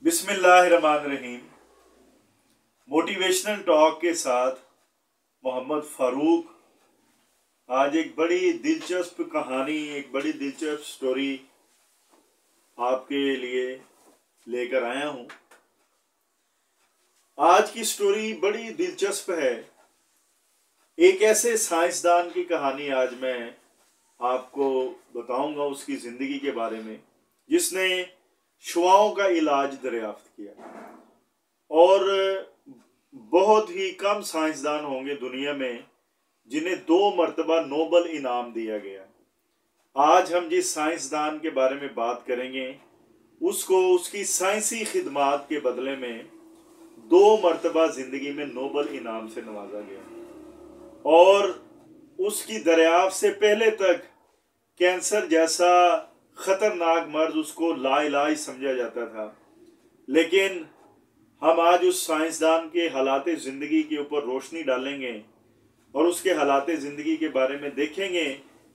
बिस्मिल्लाहिर्रहमानिर्रहीम। Motivational talk के साथ मोहम्मद फारूक आज एक बड़ी दिलचस्प कहानी, एक बड़ी दिलचस्प स्टोरी आपके लिए लेकर आया हूं। आज की स्टोरी बड़ी दिलचस्प है। एक ऐसे साइंसदान की कहानी आज मैं आपको बताऊंगा, उसकी ज़िंदगी के बारे में, जिसने शुआओं का इलाज दरियाफ्त किया। और बहुत ही कम साइंसदान होंगे दुनिया में जिन्हें 2 मरतबा नोबल इनाम दिया गया। आज हम जिस साइंसदान के बारे में बात करेंगे उसको उसकी साइंसी खिदमात के बदले में 2 मरतबा ज़िंदगी में नोबल इनाम से नवाजा गया। और उसकी दरियाफ्त से पहले तक कैंसर जैसा खतरनाक मर्ज उसको लाइलाज समझा जाता था। लेकिन हम आज उस साइंसदान के हालात ज़िंदगी के ऊपर रोशनी डालेंगे और उसके हालात ज़िंदगी के बारे में देखेंगे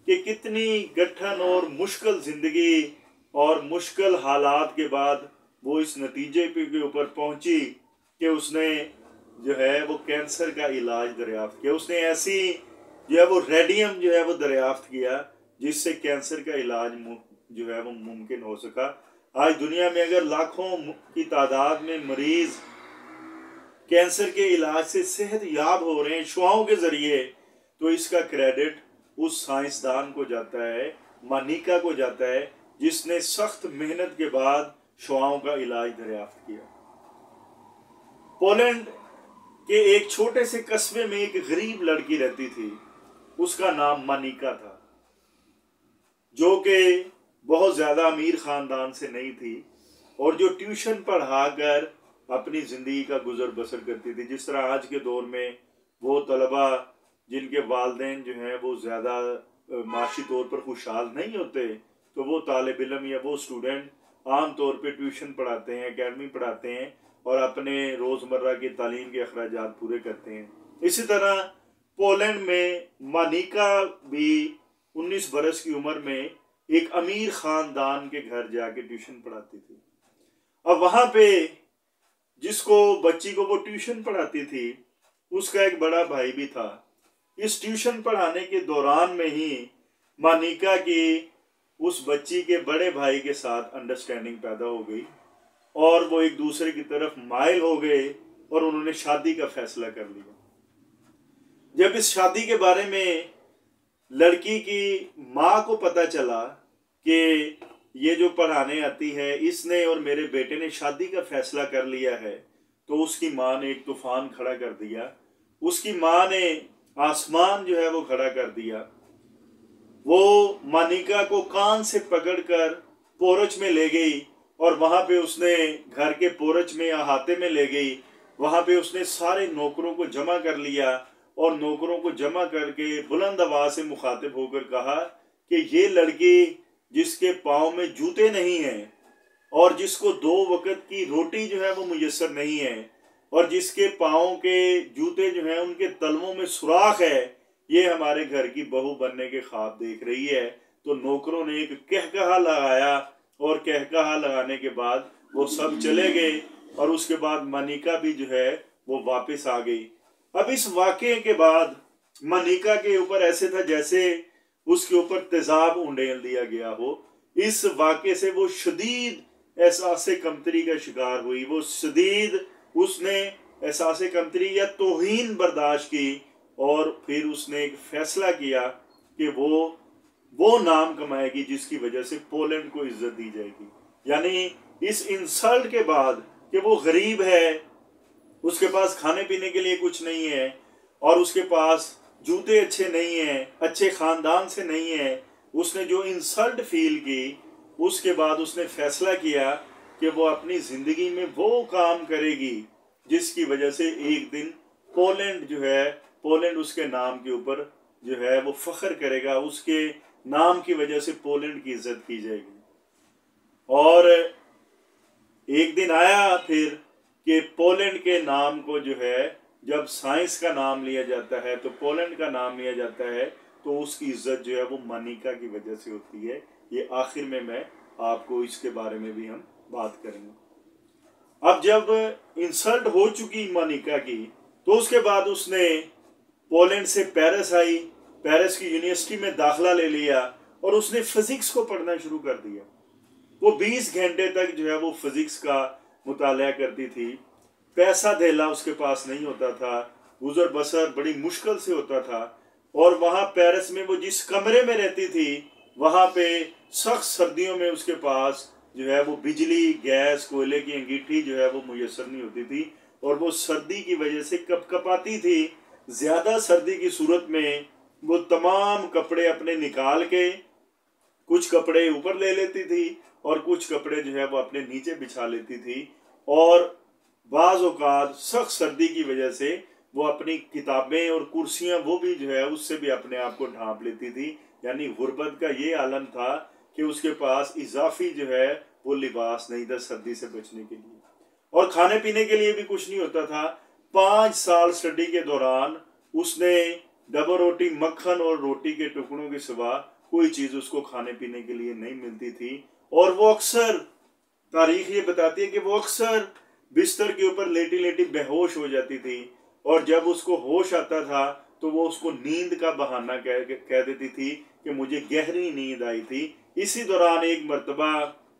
कि कितनी कठिन और मुश्किल ज़िंदगी और मुश्किल हालात के बाद वो इस नतीजे के ऊपर पहुंची कि उसने जो है वो कैंसर का इलाज दरियाफ्त किया। उसने ऐसी जो है वो रेडियम जो है वो दरियाफ्त किया जिससे कैंसर का इलाज जो है वो मुमकिन हो सका। आज दुनिया में अगर लाखों की तादाद में मरीज कैंसर के इलाज से सेहत याब हो रहे हैं शुआओं के जरिए, तो इसका क्रेडिट उस साइंसदान को जाता है, मानिका को जाता है, जिसने सख्त मेहनत के बाद शुआओं का इलाज दरियाफ्त किया। पोलैंड के एक छोटे से कस्बे में एक गरीब लड़की रहती थी। उसका नाम मानिका था, जो कि बहुत ज़्यादा अमीर ख़ानदान से नहीं थी और जो ट्यूशन पढ़ाकर अपनी ज़िंदगी का गुजर बसर करती थी। जिस तरह आज के दौर में वो तलबा जिनके वालिदैन जो हैं वो ज़्यादा माशी तौर पर खुशहाल नहीं होते, तो वो तालिब इल्म या वो स्टूडेंट आम तौर पे ट्यूशन पढ़ाते हैं, एकेडमी पढ़ाते हैं और अपने रोज़मर्रा की तालीम के अखराजात पूरे करते हैं। इसी तरह पोलैंड में मानिका भी 19 बरस की उम्र में एक अमीर ख़ानदान के घर जाके ट्यूशन पढ़ाती थी। अब वहाँ पे जिसको बच्ची को वो ट्यूशन पढ़ाती थी उसका एक बड़ा भाई भी था। इस ट्यूशन पढ़ाने के दौरान में ही मानिका की उस बच्ची के बड़े भाई के साथ अंडरस्टैंडिंग पैदा हो गई और वो एक दूसरे की तरफ माइल हो गए और उन्होंने शादी का फैसला कर लिया। जब इस शादी के बारे में लड़की की माँ को पता चला कि ये जो पढ़ाने आती है इसने और मेरे बेटे ने शादी का फैसला कर लिया है, तो उसकी माँ ने एक तूफान खड़ा कर दिया। उसकी माँ ने आसमान जो है वो खड़ा कर दिया। वो मानिका को कान से पकड़कर पोरच में ले गई और वहाँ पे उसने घर के पोरच में अहाते में ले गई। वहाँ पे उसने सारे नौकरों को जमा कर लिया और नौकरों को जमा करके बुलंद आवाज़ से मुखातिब होकर कहा कि ये लड़की जिसके पाँव में जूते नहीं हैं और जिसको 2 वक्त की रोटी जो है वो मुयस्सर नहीं है और जिसके पाँव के जूते जो हैं उनके तलवों में सुराख है, ये हमारे घर की बहू बनने के ख्वाब देख रही है। तो नौकरों ने एक कहकहा लगाया और कहकहा लगाने के बाद वो सब चले गए और उसके बाद मानिका भी जो है वो वापस आ गई। अब इस वाक़े के बाद मानिका के ऊपर ऐसे था जैसे उसके ऊपर तेजाब उंडेल दिया गया हो। इस वाक़े से वो शदीद एहसास कमतरी का शिकार हुई। वो शदीद उसने एहसास कमतरी या तौहीन बर्दाश्त की और फिर उसने एक फ़ैसला किया कि वो नाम कमाएगी जिसकी वजह से पोलैंड को इज्जत दी जाएगी। यानी इस इंसल्ट के बाद कि वो गरीब है, उसके पास खाने पीने के लिए कुछ नहीं है और उसके पास जूते अच्छे नहीं हैं, अच्छे ख़ानदान से नहीं है, उसने जो इंसल्ट फील की, उसके बाद उसने फ़ैसला किया कि वो अपनी ज़िंदगी में वो काम करेगी जिसकी वजह से एक दिन पोलैंड जो है, पोलैंड उसके नाम के ऊपर जो है वो फ़ख्र करेगा, उसके नाम की वजह से पोलैंड की इज्जत की जाएगी। और एक दिन आया फिर कि पोलैंड के नाम को जो है जब साइंस का नाम लिया जाता है, तो पोलैंड का नाम लिया जाता है, तो उसकी इज्जत जो है वो मानिका की वजह से होती है। ये आखिर में मैं आपको इसके बारे में भी हम बात करेंगे। اب جب انسلٹ ہو چکی مانیکا کی تو اس کے بعد اس نے پولینڈ سے پیرس آئی، پیرس کی یونیورسٹی میں داخلہ لے لیا اور اس نے فزکس کو پڑھنا شروع کر دیا۔ وہ 20 گھنٹے تک جو ہے وہ فزکس کا مطالعہ کرتی تھی۔ پیسہ دھیلا اس کے پاس نہیں ہوتا تھا، گزر بسر بڑی مشکل سے ہوتا تھا، اور وہاں پیرس میں وہ جس کمرے میں رہتی تھی وہاں پہ سخت سردیوں میں اس کے پاس جو ہے وہ بجلی، گیس، کوئلے کی انگیٹھی جو ہے وہ میسر نہیں ہوتی تھی، اور وہ سردی کی وجہ سے کپ کپاتی تھی۔ زیادہ سردی کی صورت میں وہ تمام کپڑے اپنے نکال کے کچھ کپڑے اوپر لے لیتی تھی اور کچھ کپڑے جو ہے وہ اپنے نیچے بچھا لیتی تھی، اور بعض اوقات سخت سردی کی وجہ سے وہ اپنی کتابیں اور کرسیاں وہ بھی جو ہے اس سے بھی اپنے آپ کو ڈھانپ لیتی تھی۔ یعنی غربت کا یہ عالم تھا کہ اس کے پاس اضافی جو ہے وہ لباس نہیں تھا سردی سے بچنے کے لیے، اور کھانے پینے کے لیے بھی کچھ نہیں ہوتا تھا۔ 5 سال سٹڈی کے دوران اس نے ڈبل روٹی، مکھن اور روٹی کے ٹکڑوں کے سوا کوئی چیز اس کو کھانے پینے کے لیے نہیں ملتی تھی، اور وہ اکثر، تاریخ یہ بتاتی ہے کہ وہ اکثر بستر کے اوپر لیٹی لیٹی بے ہوش ہو جاتی تھی، اور جب اس کو ہوش آتا تھا تو وہ اس کو نیند کا بہانہ کہہ دیتی تھی کہ مجھے گہری نیند آئی تھی۔ اسی دوران ایک مرتبہ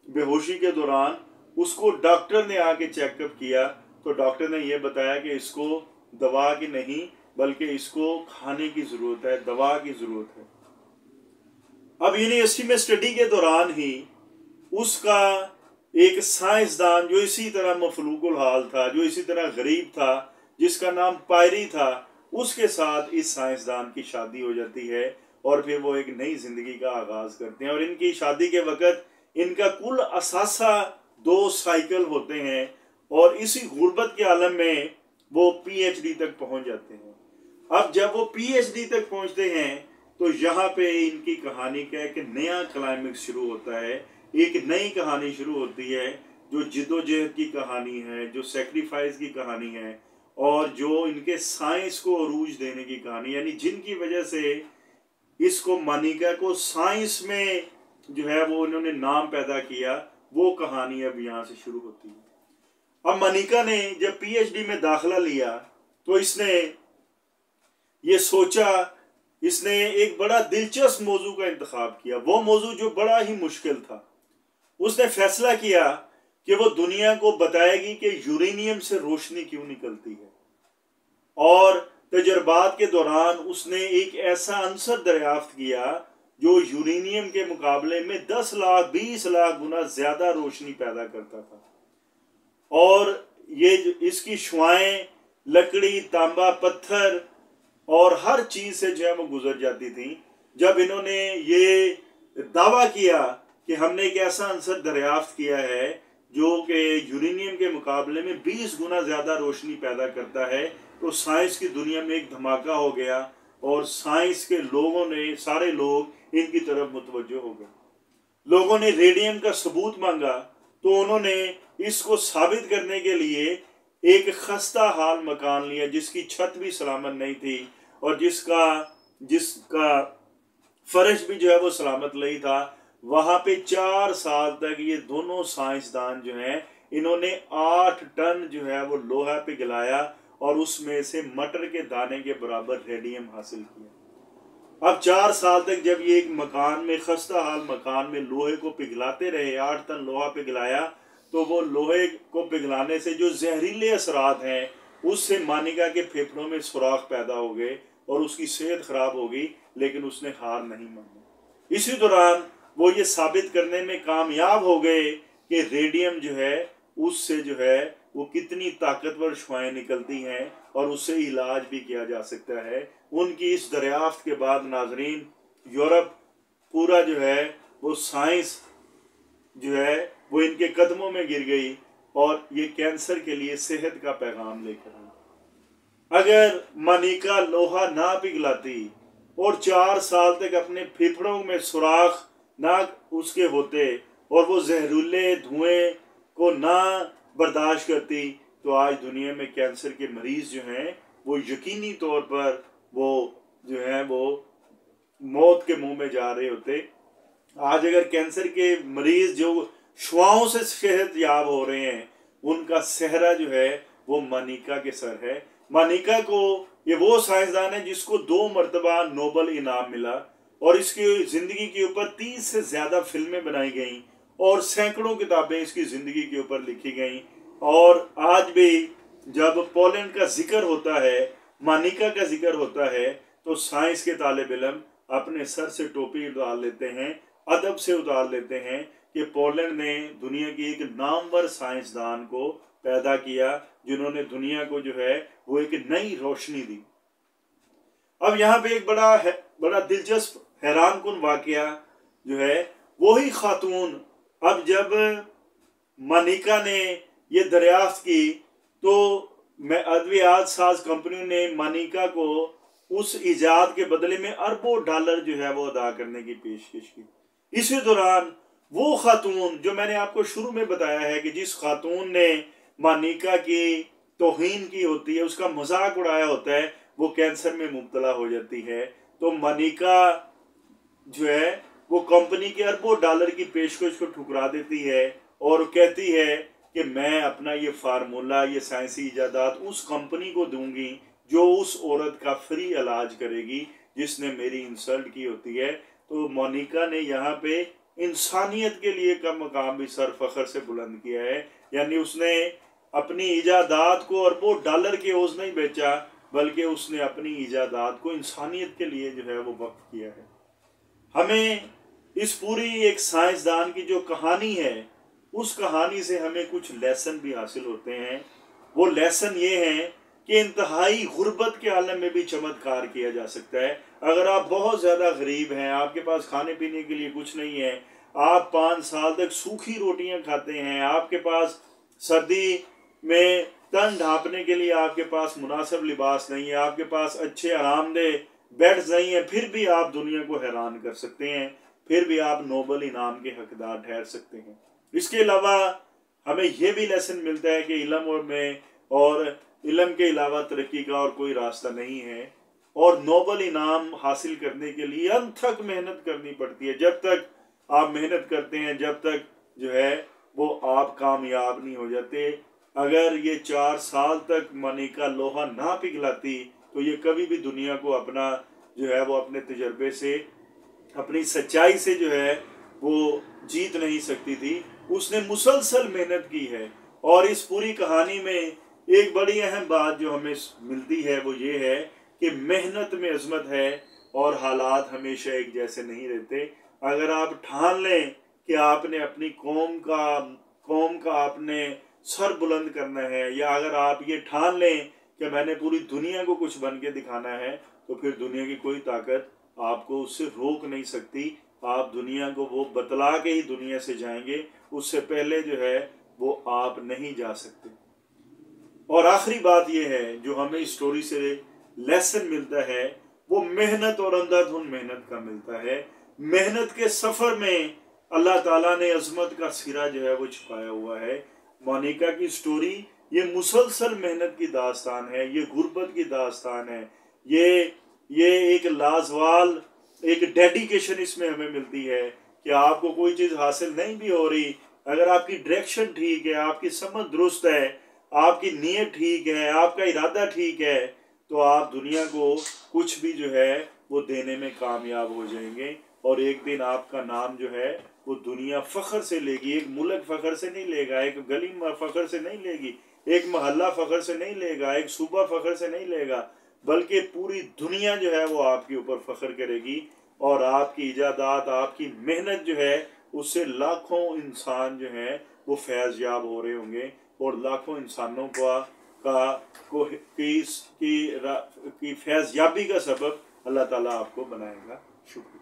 بے ہوشی کے دوران اس کو ڈاکٹر نے آ کے چیک اپ کیا تو ڈاکٹر نے یہ بتایا کہ اس کو دوا کی نہیں بلکہ اس کو کھانے کی ضرورت ہے، دوا کی ضرورت ہے۔ اب یونیورسٹی میں سٹڈی کے دوران ہی اس کا ایک سائنسدان جو اسی طرح مفلوق الحال تھا، جو اسی طرح غریب تھا، جس کا نام پائری تھا، اس کے ساتھ اس سائنسدان کی شادی ہو جاتی ہے، اور پھر وہ ایک نئی زندگی کا آغاز کرتے ہیں، اور ان کی شادی کے وقت ان کا کل اثاثہ 2 سائیکل ہوتے ہیں، اور اسی غربت کے عالم میں وہ پی ایچ ڈی تک پہنچ جاتے ہیں۔ اب جب وہ پی ایچ ڈی تک پہنچتے ہیں تو یہاں پہ ان کی کہانی کا ایک نیا کلائمیکس شروع ہوتا ہے، ایک نئی کہانی شروع ہوتی ہے، جو جد و جہد کی کہانی ہے، جو سیکریفائز کی کہانی ہے، اور جو ان کے سائنس کو عروج دینے کی کہانی، یعنی جن کی وجہ سے اس کو مانیکا کو سائنس میں جو ہے وہ انہوں نے نام پیدا کیا، وہ کہانی اب یہاں سے شروع ہوتی ہے۔ اب مانیکا نے جب پی ایچ ڈی میں داخلہ لیا تو اس نے یہ سوچا، اس نے ایک بڑا دلچسپ موضوع کا انتخاب کیا، وہ موضوع جو بڑا ہی مشکل تھا۔ اس نے فیصلہ کیا کہ وہ دنیا کو بتائے گی کہ یورینیم سے روشنی کیوں نکلتی ہے، اور تجربات کے دوران اس نے ایک ایسا عنصر دریافت کیا جو یورینیم کے مقابلے میں 10 لاکھ 20 لاکھ گنا زیادہ روشنی پیدا کرتا تھا، اور یہ اس کی شعاعیں لکڑی، تانبا، پتھر اور ہر چیز سے جو ہے وہ گزر جاتی تھی۔ جب انہوں نے یہ دعویٰ کیا کہ ہم نے ایک ایسا عنصر دریافت کیا ہے جو کہ یورینیم کے مقابلے میں 20 گنا زیادہ روشنی پیدا کرتا ہے، تو سائنس کی دنیا میں ایک دھماکہ ہو گیا، اور سائنس کے لوگوں نے، سارے لوگ ان کی طرف متوجہ ہو گئے۔ لوگوں نے ریڈیم کا ثبوت مانگا، تو انہوں نے اس کو ثابت کرنے کے لیے ایک خستہ حال مکان لیا جس کی چھت بھی سلامت نہیں تھی، اور جس کا فرش بھی جو ہے وہ سلامت نہیں تھا۔ وہاں پہ 4 سال تک یہ دونوں سائنسدان جو ہیں انہوں نے 8 ٹن جو ہے وہ لوہا پہ گلایا، اور اس میں سے مٹر کے دانے کے برابر ریڈیم حاصل کیا۔ اب 4 سال تک جب یہ ایک مکان میں، خستہ حال مکان میں لوہے کو پگھلاتے رہے، 8 ٹن لوہا پگھلایا، تو وہ لوہے کو پگھلانے سے جو زہریلے اثرات ہیں اس سے مانیکا کے پھیپھڑوں میں سوراخ پیدا ہو گئے اور اس کی صحت خراب ہو گئی، لیکن اس نے ہار نہیں مانی۔ اسی دوران وہ یہ ثابت کرنے میں کامیاب ہو گئے کہ ریڈیم جو ہے اس سے جو ہے وہ کتنی طاقتور شعاعیں نکلتی ہیں، اور اس سے علاج بھی کیا جا سکتا ہے۔ ان کی اس دریافت کے بعد ناظرین، یورپ پورا جو ہے وہ سائنس جو ہے وہ ان کے قدموں میں گر گئی، اور یہ کینسر کے لیے صحت کا پیغام لے کر آئی۔ اگر مانیکا لوہا نہ پگھلاتی اور 4 سال تک اپنے پھیپھڑوں میں سوراخ نہ اس کے ہوتے، اور وہ زہریلے دھوئیں کو نہ برداشت کرتی، تو آج دنیا میں کینسر کے مریض جو ہیں وہ یقینی طور پر وہ جو ہیں وہ موت کے منہ میں جا رہے ہوتے۔ آج اگر کینسر کے مریض جو شعاعوں سے صحت یاب ہو رہے ہیں، उनका सेहरा जो है वो मनिका के सर है। मनिका को, ये वो साइंसदान है जिसको 2 मरतबा नोबल इनाम मिला और इसकी जिंदगी के ऊपर 30 से ज्यादा फिल्में बनाई गई और सैकड़ों किताबें इसकी जिंदगी के ऊपर लिखी गई। और आज भी जब पोलैंड का जिक्र होता है, मनिका का जिक्र होता है, तो साइंस के तालिब इल्म अपने सर से टोपी उतार लेते हैं, अदब से उतार लेते हैं कि पोलैंड ने दुनिया की एक नामवर साइंसदान को पैदा किया जिन्होंने दुनिया को जो है वो एक नई रोशनी दी। अब यहाँ पे एक बड़ा दिलचस्प हैरानकुन वाकया जो है, वही खातून अब जब मनिका ने ये दरियाफ्त की तो अद्वियात साज कंपनी ने मनिका को उस इजाद के बदले में अरबों डॉलर जो है वो अदा करने की पेशकश की। इसी दौरान वो खातून जो मैंने आपको शुरू में बताया है कि जिस खातून ने मनिका की तौहीन की होती है, उसका मजाक उड़ाया होता है, वो कैंसर में मुब्तला हो जाती है। तो मनिका जो है वो कंपनी के अरबों डॉलर की पेशकश को ठुकरा देती है और कहती है कि मैं अपना ये फार्मूला, ये साइंसी इजादात उस कंपनी को दूंगी जो उस औरत का फ्री इलाज करेगी जिसने मेरी इंसल्ट की होती है। तो मोनिका ने यहाँ पे इंसानियत के लिए का मकाम भी सर फखर से बुलंद किया है। यानी उसने अपनी इजादात को अरबों डॉलर के ओज़ नहीं बेचा, बल्कि उसने अपनी इजादात को इंसानियत के लिए जो है वो वक्फ किया है। हमें इस पूरी एक साइंसदान की जो कहानी है, उस कहानी से हमें कुछ लेसन भी हासिल होते हैं। वो लेसन ये है कि इंतहाई गुर्बत के आलम में भी चमत्कार किया जा सकता है। अगर आप बहुत ज़्यादा गरीब हैं, आपके पास खाने पीने के लिए कुछ नहीं है, आप 5 साल तक सूखी रोटियां खाते हैं, आपके पास सर्दी में तन ढांपने के लिए आपके पास मुनासिब लिबास नहीं है, आपके पास अच्छे आरामदेह बेड्स नहीं है, फिर भी आप दुनिया को हैरान कर सकते हैं, फिर भी आप नोबल इनाम के हकदार ठहर सकते हैं। इसके अलावा हमें यह भी लेसन मिलता है कि इल्म के अलावा तरक्की का और कोई रास्ता नहीं है और नोबल इनाम हासिल करने के लिए अनथक मेहनत करनी पड़ती है। जब तक आप मेहनत करते हैं, जब तक जो है वो आप कामयाब नहीं हो जाते। अगर ये 4 साल तक मनिका लोहा ना पिघलाती तो ये कभी भी दुनिया को अपना जो है वो अपने तजर्बे से, अपनी सच्चाई से जो है वो जीत नहीं सकती थी। उसने मुसलसल मेहनत की है और इस पूरी कहानी में एक बड़ी अहम बात जो हमें मिलती है वो ये है कि मेहनत में अजमत है और हालात हमेशा एक जैसे नहीं रहते। अगर आप ठान लें कि आपने अपनी कौम का आपने सर बुलंद करना है, या अगर आप ये ठान लें कि मैंने पूरी दुनिया को कुछ बन के दिखाना है, तो फिर दुनिया की कोई ताकत आपको उससे रोक नहीं सकती। आप दुनिया को वो बतला के ही दुनिया से जाएंगे, उससे पहले जो है वो आप नहीं जा सकते। और आखिरी बात यह है जो हमें इस स्टोरी से लेसन मिलता है, वो मेहनत और अंधाधुन मेहनत का मिलता है। मेहनत के सफर में अल्लाह ताला ने अजमत का सिरा जो है वो छुपाया हुआ है। मोनिका की स्टोरी ये मुसलसल मेहनत की दास्तान है, ये गुर्बत की दास्तान है, ये एक लाजवाल एक डेडिकेशन इसमें हमें मिलती है कि आपको कोई चीज़ हासिल नहीं भी हो रही, अगर आपकी डायरेक्शन ठीक है, आपकी समझ दुरुस्त है, आपकी नीयत ठीक है, आपका इरादा ठीक है, तो आप दुनिया को कुछ भी जो है वो देने में कामयाब हो जाएंगे। और एक दिन आपका नाम जो है वो दुनिया फख्र से लेगी। एक मुल्क फख्र से नहीं लेगा, एक गली फख्र से नहीं लेगी, एक मोहल्ला फख्र से नहीं लेगा, एक सूबा फख्र से नहीं लेगा, बल्कि पूरी दुनिया जो है वो आपके ऊपर फख्र करेगी। और आपकी इजादात, आपकी मेहनत जो है उससे लाखों इंसान जो है वो फैज़ याब हो रहे होंगे और लाखों इंसानों की फैज़ याबी का सबब अल्लाह ताला आपको बनाएगा। शुक्रिया।